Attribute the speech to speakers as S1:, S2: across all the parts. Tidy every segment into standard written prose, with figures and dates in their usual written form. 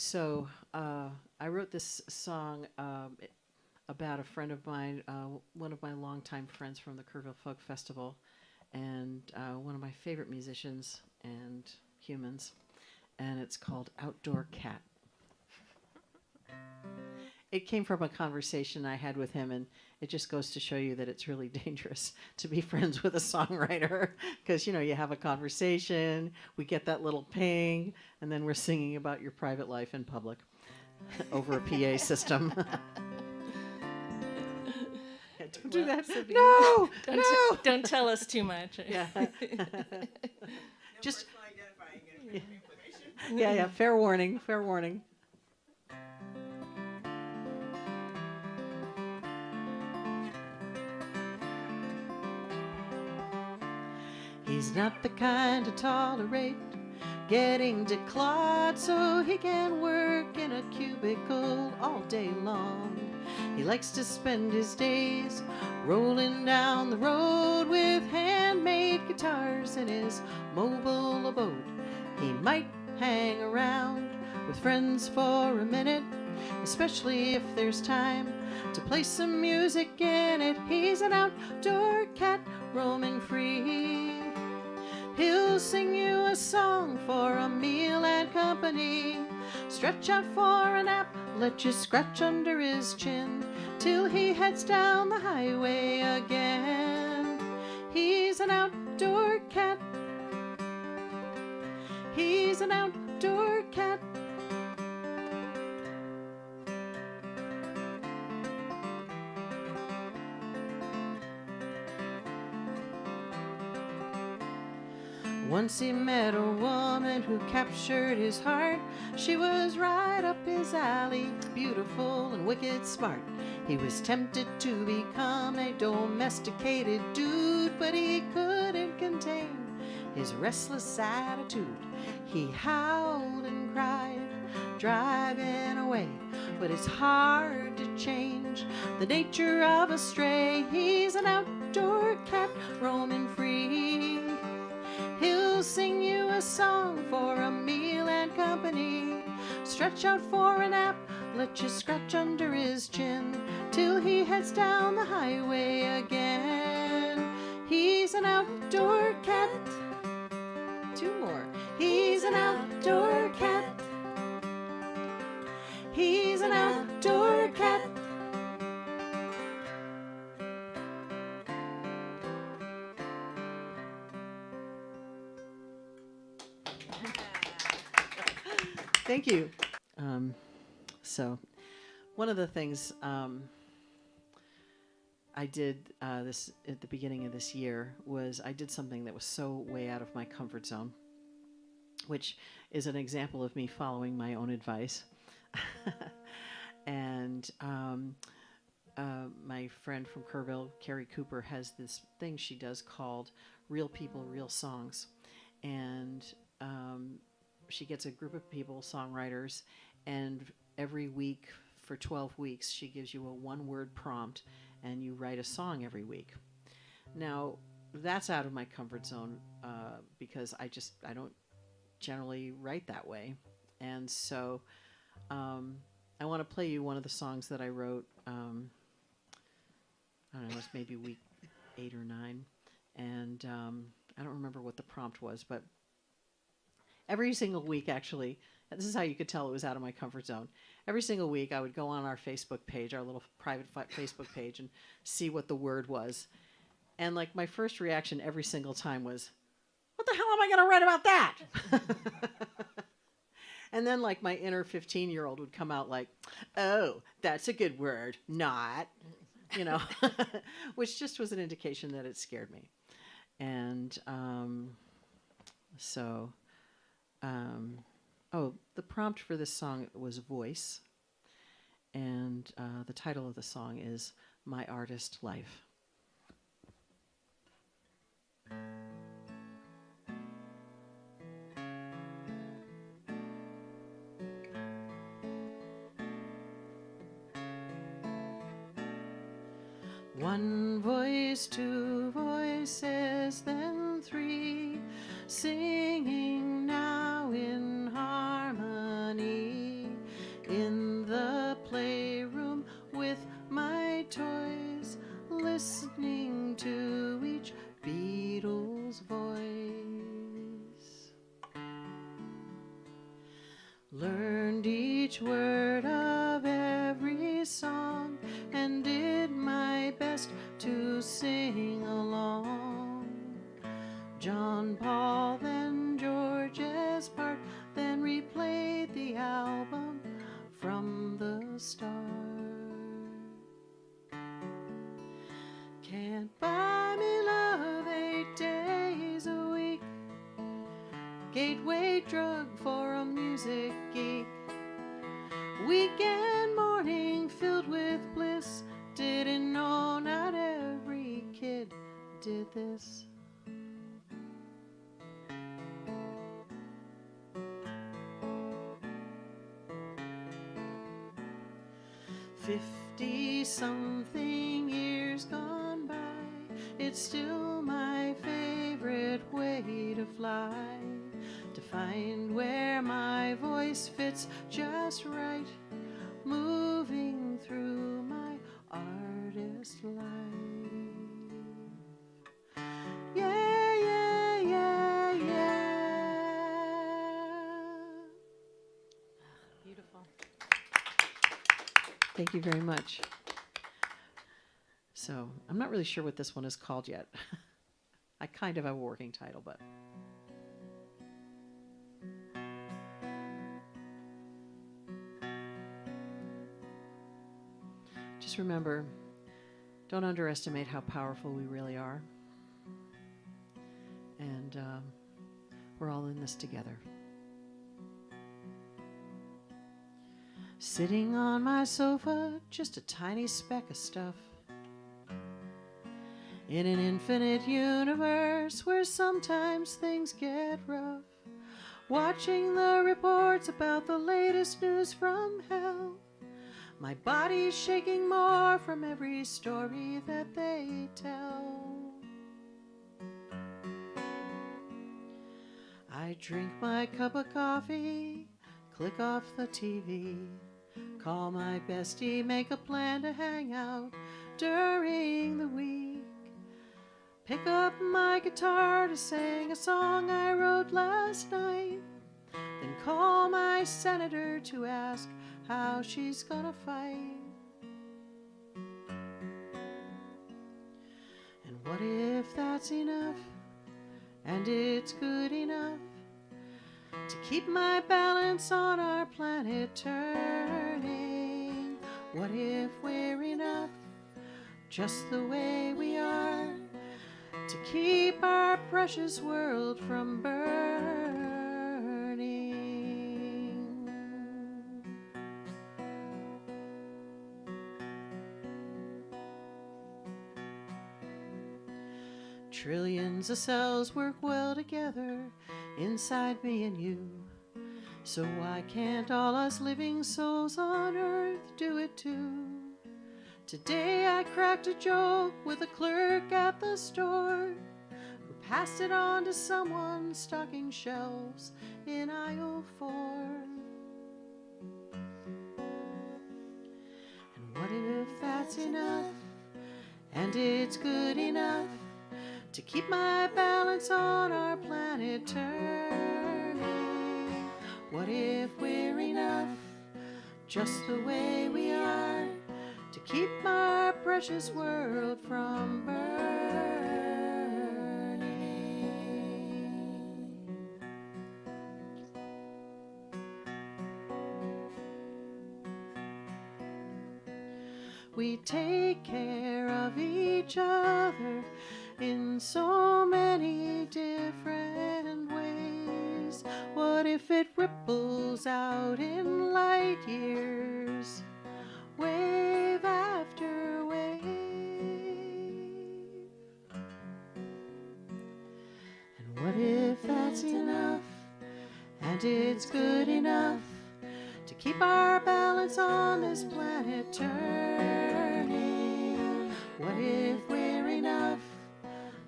S1: So I wrote this song about a friend of mine, one of my longtime friends from the Kerrville Folk Festival, and one of my favorite musicians and humans. And it's called Outdoor Cat. It came from a conversation I had with him, and it just goes to show you that it's really dangerous to be friends with a songwriter because, you know, you have a conversation, we get that little ping, and then we're singing about your private life in public over a PA system. Don't do that.
S2: Sabine,
S1: No,
S2: don't tell us too much.
S1: Yeah. Just
S3: personal identifying information.
S1: yeah. Fair warning. Fair warning. He's not the kind to tolerate getting declawed, so he can work in a cubicle all day long. He likes to spend his days rolling down the road with handmade guitars in his mobile abode. He might hang around with friends for a minute, especially if there's time to play some music in it. He's an outdoor cat roaming free. He'll sing you a song for a meal and company, stretch out for a nap, let you scratch under his chin, till he heads down the highway again. He's an outdoor cat. He's an outdoor cat. Once he met a woman who captured his heart. She was right up his alley, beautiful and wicked smart. He was tempted to become a domesticated dude, but he couldn't contain his restless attitude. He howled and cried, driving away, but it's hard to change the nature of a stray. He's an outdoor cat roaming free. He'll sing you a song for a meal and company, stretch out for a nap, let you scratch under his chin, till he heads down the highway again. He's an outdoor cat. Two more. He's an outdoor cat. He's an outdoor cat. Thank you. So, one of the things I did this at the beginning of this year was I did something that was so way out of my comfort zone, which is an example of me following my own advice. And my friend from Kerrville, Carrie Cooper, has this thing she does called Real People, Real Songs. And she gets a group of people, songwriters, and every week for 12 weeks, she gives you a one-word prompt, and you write a song every week. Now, that's out of my comfort zone because I don't generally write that way. And so I want to play you one of the songs that I wrote, I don't know, it was maybe week 8 or 9. And I don't remember what the prompt was, but every single week, actually, this is how you could tell it was out of my comfort zone. Every single week, I would go on our Facebook page, our little private Facebook page, and see what the word was. And like my first reaction every single time was, what the hell am I going to write about that? And then like my inner 15-year-old would come out like, oh, that's a good word, not, you know, which just was an indication that it scared me. And the prompt for this song was voice, and the title of the song is My Artist Life. One voice, two voices, then three, singing now in harmony. each word of every song and did my best to sing along. John, Paul, then George's part, then replayed the album from the start. Can't buy me love 8 days a week, gateway drug for a music geek. Weekend morning filled with bliss, didn't know not every kid did this. Something years gone by, it's still my favorite way to fly, to find where my voice fits just right, moving through my artist life. Yeah, yeah, yeah, yeah.
S2: Beautiful.
S1: Thank you very much. So, I'm not really sure what this one is called yet. I kind of have a working title, but. Just remember, don't underestimate how powerful we really are. And we're all in this together. Sitting on my sofa, just a tiny speck of stuff. In an infinite universe where sometimes things get rough. Watching the reports about the latest news from hell. My body's shaking more from every story that they tell. I drink my cup of coffee, click off the TV. Call my bestie, make a plan to hang out during the week. Pick up my guitar to sing a song I wrote last night. Then call my senator to ask how she's gonna fight. And what if that's enough? And it's good enough to keep my balance on our planet turning. What if we're enough, just the way we are, to keep our precious world from burning? Trillions of cells work well together inside me and you. So why can't all us living souls on earth do it too? Today I cracked a joke with a clerk at the store who passed it on to someone stocking shelves in aisle 4. And what if that's enough, and it's good enough to keep my balance on our planet turning? What if we're enough, just the way we are, to keep our precious world from burning? We take care of each other in so many different ways. What if it ripples out in light years, wave after wave? And what if that's enough, and it's good enough to keep our balance on this planet turning? What if we're enough,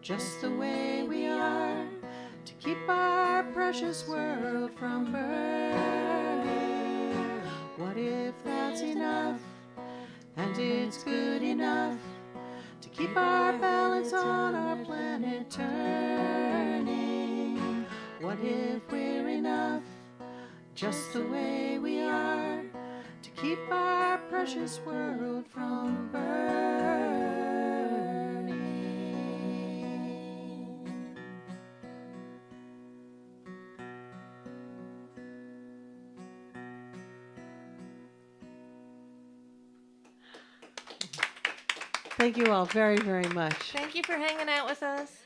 S1: just the way we are, to keep our precious world from burning? What if that's enough, and it's good enough to keep our balance on our planet turning? What if we're enough, just the way we are, keep our precious world from burning. Thank you all very, very much.
S2: Thank you for hanging out with us.